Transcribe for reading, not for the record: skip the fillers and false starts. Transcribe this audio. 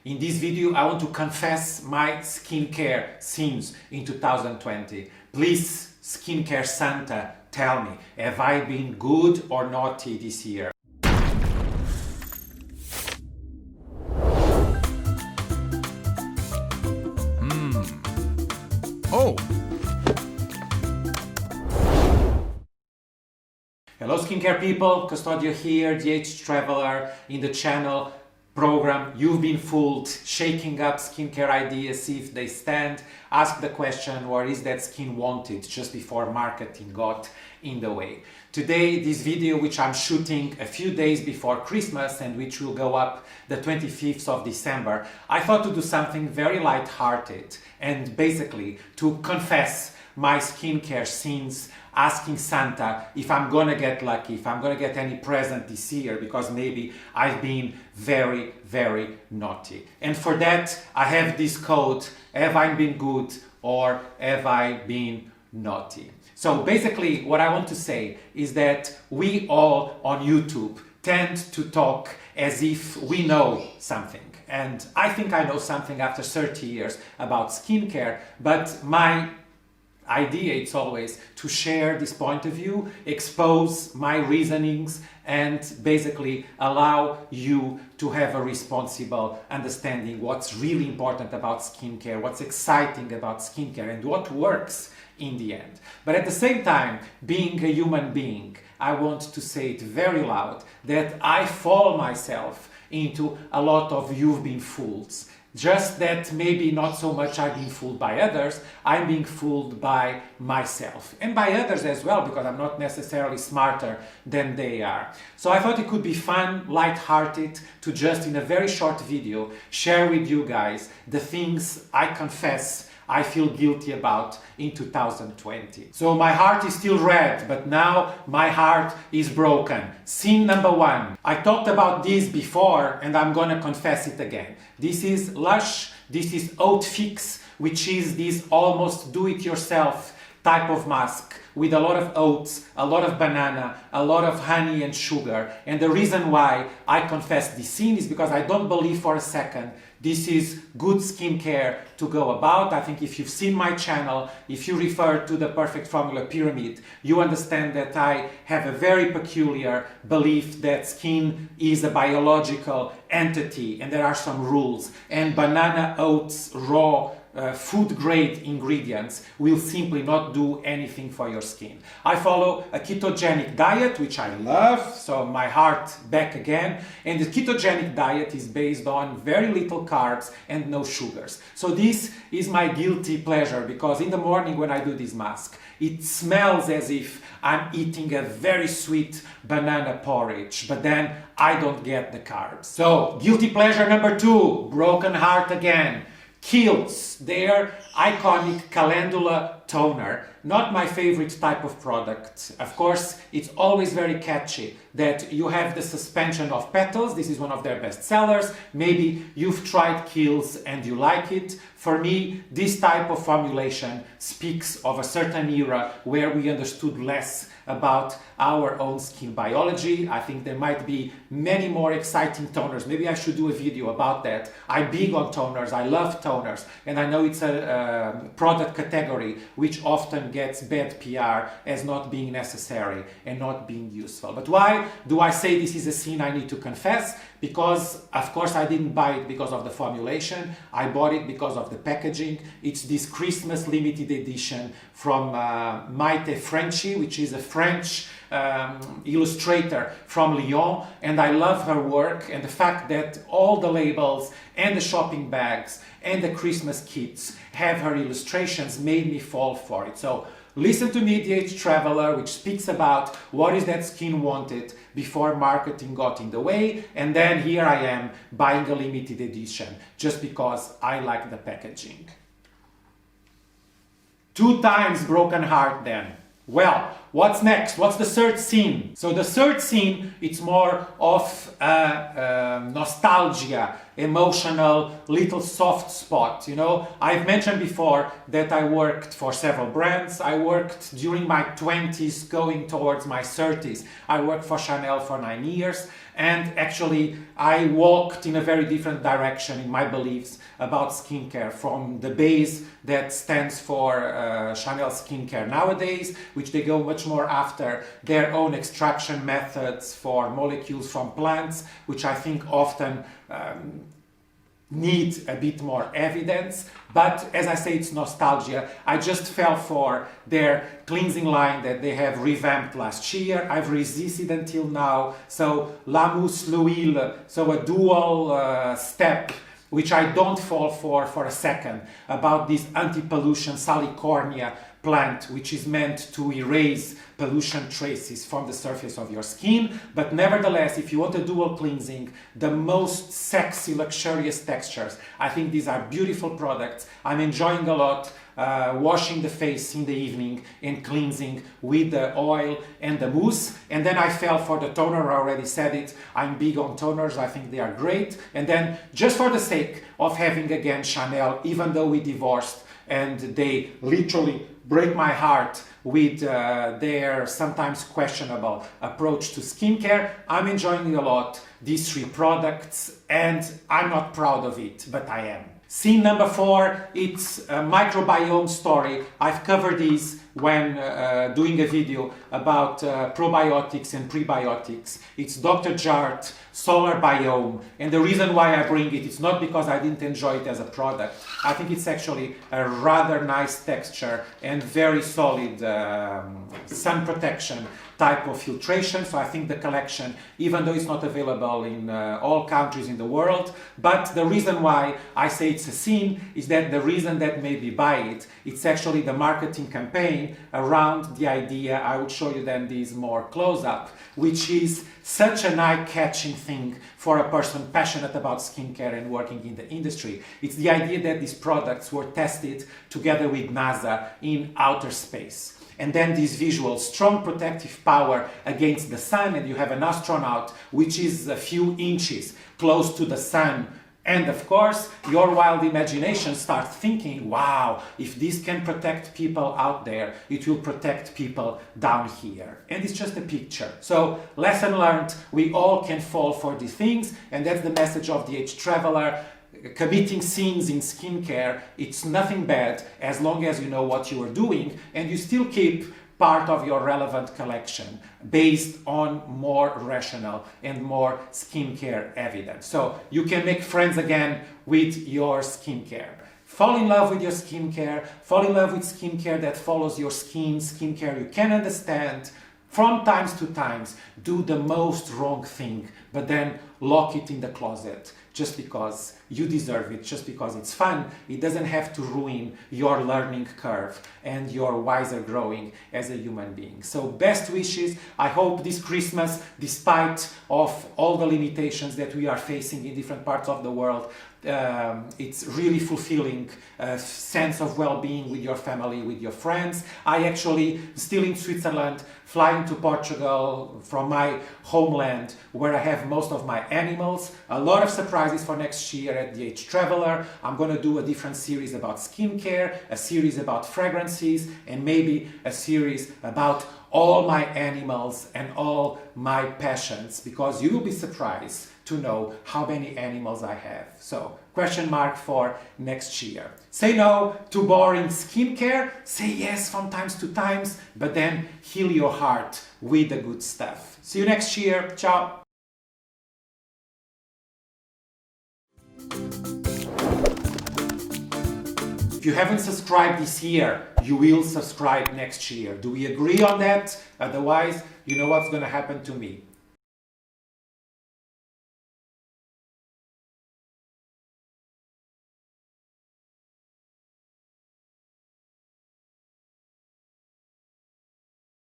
In this video, I want to confess my skincare sins in 2020. Please, skincare Santa, tell me, have I been good or naughty this year? Oh! Hello skincare people, Custodio here, the Age Traveler in the channel program You've Been Fooled, shaking up skincare ideas, see if they stand, ask the question, or is that skin wanted, just before marketing got in the way. Today, this video, which I'm shooting a few days before Christmas and which will go up the 25th of December, I thought to do something very light-hearted and basically to confess my skincare sins, asking Santa if I'm gonna get lucky, if I'm gonna get any present this year, because maybe I've been very, very naughty. And for that, I have this code, have I been good or have I been naughty? So basically, what I want to say is that we all on YouTube tend to talk as if we know something. And I think I know something after 30 years about skincare, but my idea it's always to share this point of view, expose my reasonings, and basically allow you to have a responsible understanding what's really important about skincare, what's exciting about skincare, and what works in the end. But at the same time, being a human being, I want to say it very loud that I fall myself into a lot of you've been fools. Just that maybe not so much I've been fooled by others, I'm being fooled by myself. And by others as well, because I'm not necessarily smarter than they are. So I thought it could be fun, light-hearted, to just in a very short video share with you guys the things I confess I feel guilty about in 2020. So my heart is still red, but now my heart is broken. Sin number one. I talked about this before and I'm gonna confess it again. This is Lush, this is Oat Fix, which is this almost do-it-yourself type of mask with a lot of oats, a lot of banana, a lot of honey and sugar. And the reason why I confess this sin is because I don't believe for a second this is good skincare to go about. I think if you've seen my channel, if you refer to the Perfect Formula Pyramid, you understand that I have a very peculiar belief that skin is a biological entity and there are some rules. And banana, oats, raw, food-grade ingredients will simply not do anything for your skin. I follow a ketogenic diet, which I love, so my heart back again. And the ketogenic diet is based on very little carbs and no sugars. So this is my guilty pleasure, because in the morning when I do this mask, it smells as if I'm eating a very sweet banana porridge, but then I don't get the carbs. So, guilty pleasure number two, broken heart again. Kiehl's, their iconic calendula toner, not my favorite type of product. Of course, it's always very catchy that you have the suspension of petals. This is one of their best sellers. Maybe you've tried Kiehl's and you like it. For me, this type of formulation speaks of a certain era where we understood less about our own skin biology. I think there might be many more exciting toners. Maybe I should do a video about that. I'm big on toners, I love toners, and I know it's a product category which often gets bad PR as not being necessary and not being useful. But why do I say this is a sin I need to confess? Because, of course, I didn't buy it because of the formulation. I bought it because of the packaging. It's this Christmas limited edition from Maite Frenchy, which is a French illustrator from Lyon, and I love her work and the fact that all the labels and the shopping bags and the Christmas kits have her illustrations made me fall for it. So listen to me, the Age Traveler, which speaks about what is that skin wanted before marketing got in the way, and then here I am buying a limited edition just because I like the packaging. 2 times broken heart then. Well, what's next? What's the third scene? So the third scene, it's more of nostalgia, emotional, little soft spot. You know, I've mentioned before that I worked for several brands. I worked during my 20s going towards my 30s. I worked for Chanel for 9 years, and actually I walked in a very different direction in my beliefs about skincare, from the base that stands for Chanel skincare nowadays, which they go much more after their own extraction methods for molecules from plants, which I think often need a bit more evidence. But as I say, it's nostalgia. I just fell for their cleansing line that they have revamped last year. I've resisted until now. So La Mousse L'Huile, so a dual step, which I don't fall for a second, about this anti-pollution salicornia plant, which is meant to erase pollution traces from the surface of your skin. But nevertheless, if you want a dual cleansing, the most sexy, luxurious textures, I think these are beautiful products. I'm enjoying a lot washing the face in the evening and cleansing with the oil and the mousse. And then I fell for the toner. I already said it. I'm big on toners. I think they are great. And then, just for the sake of having again Chanel, even though we divorced and they literally break my heart with their sometimes questionable approach to skincare, I'm enjoying a lot these 3 products, and I'm not proud of it, but I am. Scene number 4, it's a microbiome story. I've covered these when doing a video about probiotics and prebiotics. It's Dr. Jart Solar Biome, and the reason why I bring it, it's not because I didn't enjoy it as a product. I think it's actually a rather nice texture and very solid sun protection type of filtration. So I think the collection, even though it's not available in all countries in the world, but the reason why I say it's a scene is that the reason that made me buy it, it's actually the marketing campaign around the idea. I would show you then these more close up, which is such an eye-catching thing for a person passionate about skincare and working in the industry. It's the idea that these products were tested together with NASA in outer space. And then this visual, strong protective power against the sun, and you have an astronaut which is a few inches close to the sun. And of course, your wild imagination starts thinking, wow, if this can protect people out there, it will protect people down here. And it's just a picture. So, lesson learned, we all can fall for these things, and that's the message of the Age Traveler. Committing sins in skincare, it's nothing bad as long as you know what you are doing and you still keep part of your relevant collection based on more rational and more skincare evidence. So you can make friends again with your skincare. Fall in love with your skincare, fall in love with skincare that follows your skin, skincare you can understand. From times to times, do the most wrong thing, but then lock it in the closet just because you deserve it, just because it's fun. It doesn't have to ruin your learning curve and your wiser growing as a human being. So best wishes. I hope this Christmas, despite of all the limitations that we are facing in different parts of the world, it's really fulfilling a sense of well-being with your family, with your friends. I actually, still in Switzerland, flying to Portugal from my homeland where I have most of my animals. A lot of surprises for next year at the Age Traveler. I'm going to do a different series about skincare, a series about fragrances, and maybe a series about all my animals and all my passions, because you will be surprised to know how many animals I have. So, question mark for next year. Say no to boring skincare, say yes from times to times, but then heal your heart with the good stuff. See you next year. Ciao. If you haven't subscribed this year, you will subscribe next year. Do we agree on that? Otherwise, you know what's going to happen to me.